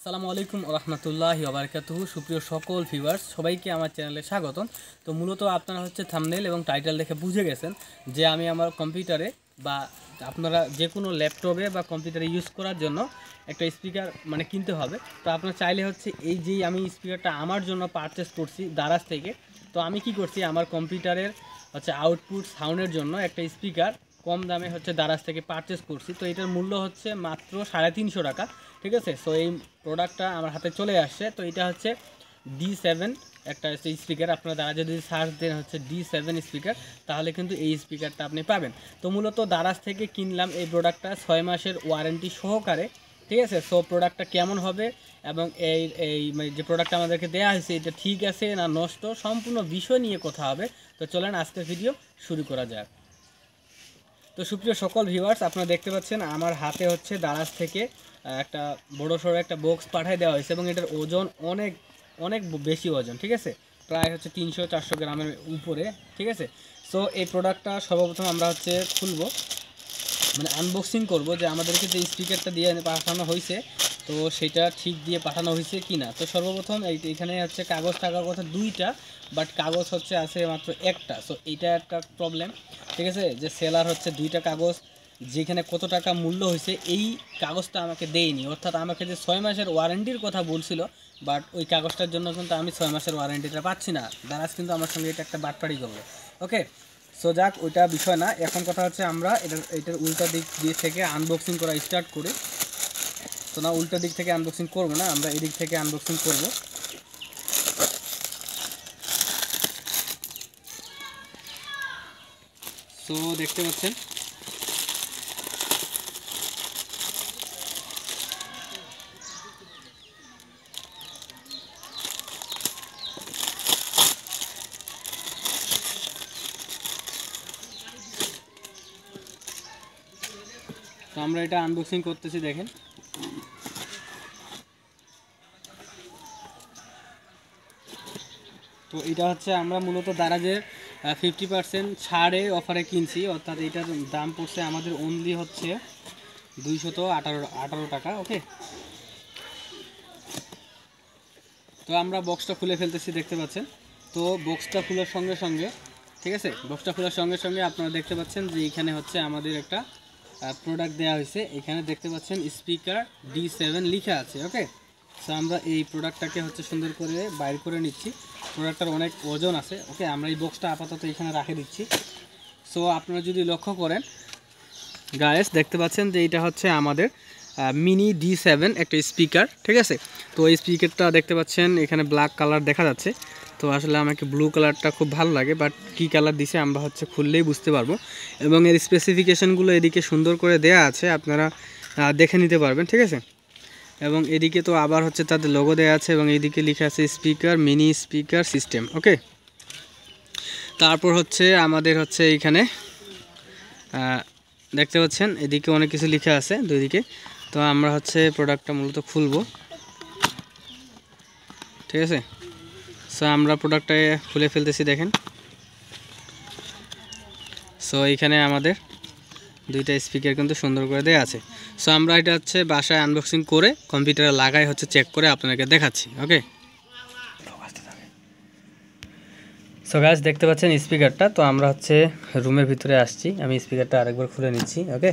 আসসালামু আলাইকুম রহমতুল্লাহি ওবারাকাতুহু। সুপ্রিয় সকল ভিউয়ার্স সবাইকে আমার চ্যানেলে স্বাগতম। তো মূলত আপনারা থাম্বনেল এবং টাইটেল দেখে বুঝে গেছেন যে আমি আমার কম্পিউটারে বা আপনারা যে কোনো ল্যাপটপে বা কম্পিউটারে ইউজ করার জন্য একটা স্পিকার কিনতে হবে। তো আপনারা চাইলে এই যে আমি স্পিকারটা আমার জন্য পারচেস করছি দারাজ থেকে। তো আমি কি করছি, আমার কম্পিউটারের আউটপুট সাউন্ডের জন্য একটা স্পিকার কম দামে দারাজ থেকে পারচেস করছি। তো এটার মূল্য মাত্র 350 টাকা। ঠিক আছে। সো এই প্রোডাক্টটা আমার হাতে চলে আসছে। তো এটা D7 একটা স্পিকার। আপনারা দারাজ যদি সার্চ দেন D7 স্পিকার, তাহলে কিন্তু এই স্পিকারটা আপনি পাবেন। তো মূলত দারাজ থেকে কিনলাম এই প্রোডাক্টটা 6 মাসের ওয়ারেন্টি সহকারে। ঠিক আছে। সো প্রোডাক্টটা কেমন হবে এবং এই এই যে প্রোডাক্টটা আমাদেরকে দেওয়া হয়েছে এটা ঠিক আছে না নষ্ট, সম্পূর্ণ বিষয় নিয়ে কথা হবে। তো চলেন আজকের ভিডিও শুরু করা যাক। তো সুপ্রিয় সকল ভিউয়ার্স, আপনারা দেখতে পাচ্ছেন আমার হাতে দারাজ থেকে একটা বড় সড়ো একটা বক্স পাঠিয়ে দেওয়া হয়েছে এবং এটার ওজন অনেক অনেক বেশি ওজন। ঠিক আছে, প্রায় 300-400 গ্রামের উপরে। ঠিক আছে। সো এই প্রোডাক্টটা সর্বপ্রথম আমরা খুলবো, আনবক্সিং করব যে আমাদেরকে যে স্পিকারটা দিয়ে পাঠানো হয়েছে তো সেটা ঠিক দিয়ে পাঠানো হয়েছে কি না। তো সর্বপ্রথম এখানে কাগজ থাকার কথা 2টা, বাট কাগজ আছে মাত্র একটা। সো এইটা একটা প্রবলেম। ঠিক আছে, যে সেলার 2টা কাগজ যেখানে কত টাকা মূল্য হয়েছে এই কাগজটা আমাকে দেয়নি, অর্থাৎ আমাকে যে 6 মাসের ওয়ারেন্টির কথা বলছিল, বাট ওই কাগজটার জন্য কিন্তু আমি 6 মাসের ওয়ারেন্টিটা পাচ্ছি না। দারাজ কিন্তু আমার সঙ্গে এটা একটা বাটপাড়ি করবে। ওকে, সো যাক, ওইটা বিষয় না। এখন কথা আমরা এটার উল্টা দিক থেকে আনবক্সিং করা স্টার্ট করি। তো না, উল্টা দিক থেকে আনবক্সিং করব না, আমরা এদিক থেকে আনবক্সিং করব। সো দেখতে পাচ্ছেন তো আমরা এটা আনবক্সিং করতেছি, দেখেন। তো এটা আমরা মূলত দারাজের 50% ছাড়ে অফারে কিনছি, অর্থাৎ এটার দাম পড়ছে আমাদের অনলি 218 টাকা। ওকে, তো আমরা বক্সটা খুলে ফেলতেছি, দেখতে পাচ্ছেন। তো বক্সটা খোলার সঙ্গে সঙ্গে, ঠিক আছে, বক্সটা খোলার সঙ্গে সঙ্গে আপনারা দেখতে পাচ্ছেন যে এখানে আমাদের একটা প্রোডাক্ট দেওয়া হয়েছে। এখানে দেখতে পাচ্ছেন স্পিকার D7 লেখা আছে। ওকে, সো আমরা এই প্রোডাক্টটাকে সুন্দর করে বাইর করে নিচ্ছি। প্রোডাক্টটার অনেক ওজন আছে। ওকে, আমরা এই বক্সটা আপাতত এখানে রেখে দিচ্ছি। সো আপনারা যদি লক্ষ্য করেন গাইস, দেখতে পাচ্ছেন যে এটা আমাদের মিনি D7 একটা স্পিকার। ঠিক আছে। তো এই স্পিকারটা দেখতে পাচ্ছেন এখানে ব্ল্যাক কালার দেখা যাচ্ছে। তো আসলে আমাকে ব্লু কালারটা খুব ভালো লাগে, বাট কী কালার দিছে আমরা খুললেই বুঝতে পারবো। এবং এর স্পেসিফিকেশনগুলো এদিকে সুন্দর করে দেয়া আছে, আপনারা দেখে নিতে পারবেন। ঠিক আছে। এবং এদিকে তো আবার তাদের লোগো দেওয়া আছে এবং এদিকে লেখা আছে স্পিকার মিনি স্পিকার সিস্টেম। ওকে, তারপর আমাদের এইখানে দেখতে পাচ্ছেন এদিকে অনেক কিছু লেখা আছে দুই দিকে। তো আমরা প্রোডাক্টটা মূলত খুলবো। ঠিক আছে। সো আমরা প্রোডাক্টটা খুলে ফেলতেছি, দেখেন। সো এইখানে আমাদের 2টা স্পিকার কিন্তু সুন্দর করে দেওয়া আছে। সো আমরা এটা বাসায় আনবক্সিং করে কম্পিউটারে লাগাই চেক করে আপনাদেরকে দেখাচ্ছি। ওকে, সো গাইস, দেখতে পাচ্ছেন স্পিকারটা। তো আমরা রুমের ভিতরে আসছি, আমি স্পিকারটা আরেকবার খুলে নিচ্ছি। ওকে,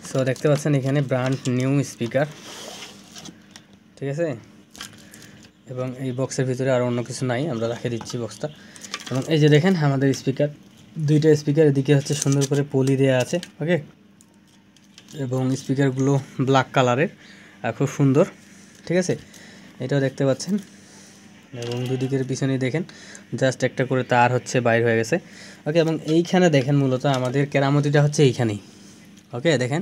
সো দেখতে পাচ্ছেন এখানে ব্র্যান্ড নিউ স্পিকার। ঠিক আছে। এবং এই বক্সের ভিতরে আর অন্য কিছু নাই, আমরা রেখে দিচ্ছি বক্সটা। এবং এই যে দেখেন আমাদের স্পিকার, 2টা স্পিকার এদিকে সুন্দর করে পলি দেওয়া আছে। ওকে, এবং স্পিকারগুলো ব্ল্যাক কালারের, খুব সুন্দর। ঠিক আছে, এটাও দেখতে পাচ্ছেন। এবং দুদিকের পিছনেই দেখেন জাস্ট একটা করে তার বাইর হয়ে গেছে। ওকে, এবং এইখানে দেখেন মূলত আমাদের কেরামতিটা এইখানেই। ওকে, দেখেন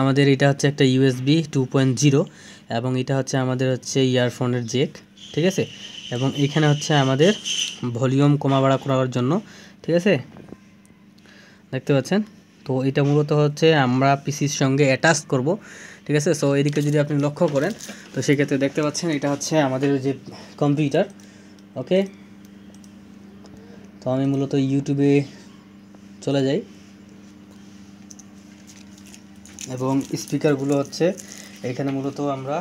আমাদের এটা একটা USB 2.0 এবং এটা আমাদের ইয়ারফোনের জ্যাক। ঠিক আছে। এবং এইখানে আমাদের ভলিউম কমা বাড়া করার জন্য। ঠিক আছে, দেখতে পাচ্ছেন। তো এটা মূলত আমরা পিসির সঙ্গে অ্যাটাচ করব। ঠিক আছে। সো এদিকে যদি আপনি লক্ষ্য করেন তো সেক্ষেত্রে দেখতে পাচ্ছেন এটা আমাদের যে কম্পিউটার। ওকে, তো আমি মূলত ইউটিউবে চলে যাই এবং স্পিকারগুলো হচ্ছে এখানে মূলত আমরা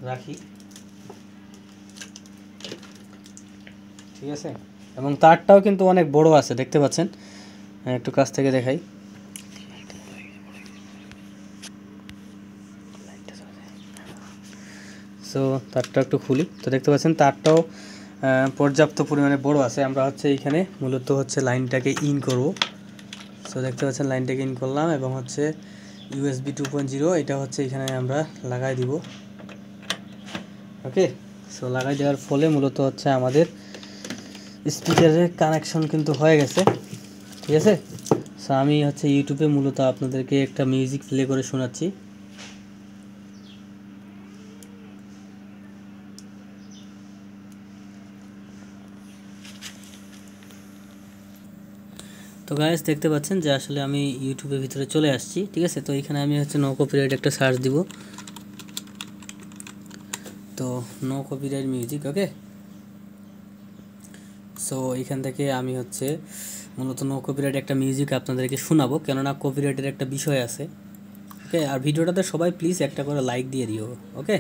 রাখি, ঠিক আছে। এবং তারটাও কিন্তু অনেক বড় আছে, দেখতে পাচ্ছেন, একটু কাছ থেকে দেখাই। সো তারটা একটু খুলি, তো দেখতে পাচ্ছেন তারটাও পর্যাপ্ত পরিমাণে বড় আছে। আমরা হচ্ছে এইখানে মূলত হচ্ছে লাইনটাকে ইন করব। সো দেখতে পাচ্ছেন লাইনটাকে ইন করলাম এবং হচ্ছে USB 2.0 এটা হচ্ছে এখানে আমরা লাগাই দিব। ওকে, সো লাগাই দেওয়ার ফলে মূলত হচ্ছে আমাদের স্পিকারের কানেকশন কিন্তু হয়ে গেছে, ঠিক আছে। সো আমি হচ্ছে ইউটিউবে মূলত আপনাদেরকে একটা মিউজিক প্লে করে শোনাচ্ছি। তো গাইস দেখতে পাচ্ছেন যে আসলে আমি ইউটিউবের ভিতরে চলে আসছি, ঠিক আছে। তো এখানে আমি হচ্ছে নো কপিরাইট একটা সার্চ দিব, তো নো কপিরাইট মিউজিক। ওকে, সো এখান থেকে আমি হচ্ছে মূলত নো কপিরাইট একটা মিউজিক আপনাদেরকে শোনাবো, কেননা কপিরাইটের একটা বিষয় আছে। ওকে, আর ভিডিওটাতে সবাই প্লিজ একটা করে লাইক দিয়ে দিও। ওকে,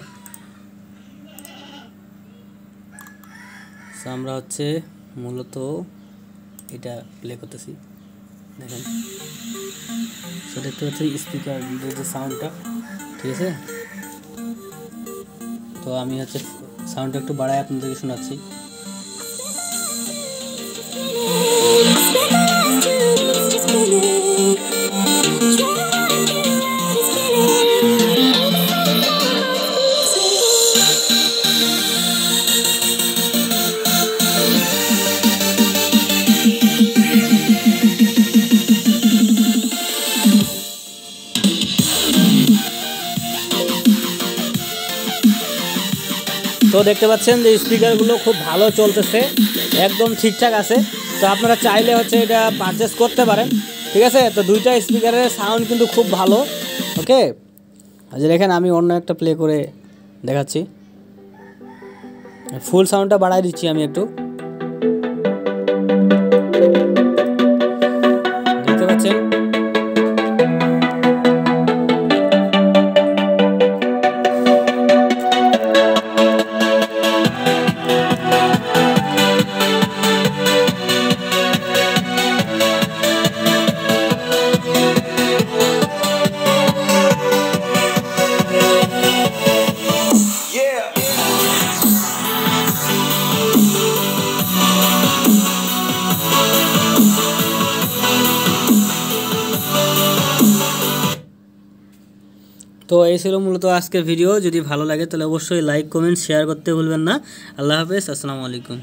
সো আমরা হচ্ছে মূলত এটা প্লে করতেছি, দেখেন। সো দেখতে পাচ্ছি স্পিকার যে সাউন্ডটা, ঠিক আছে। তো আমি হচ্ছে সাউন্ডটা একটু বাড়ায় আপনাদেরকে শোনাচ্ছি। তো দেখতে পাচ্ছেন যে স্পিকারগুলো খুব ভালো চলতেছে, একদম ঠিকঠাক আছে। তো আপনারা চাইলে হচ্ছে এটা পারচেস করতে পারেন, ঠিক আছে। তো দুইটা স্পিকারের সাউন্ড কিন্তু খুব ভালো। ওকে, আচ্ছা দেখেন আমি অন্য একটা প্লে করে দেখাচ্ছি, ফুল সাউন্ডটা বাড়াই দিচ্ছি আমি একটু, দেখতে পাচ্ছেন। তো এই ছিল মূলত আজকের ভিডিও। যদি ভালো লাগে তাহলে অবশ্যই লাইক, কমেন্ট, শেয়ার করতে ভুলবেন না। আল্লাহ হাফেজ, আসসালামু আলাইকুম।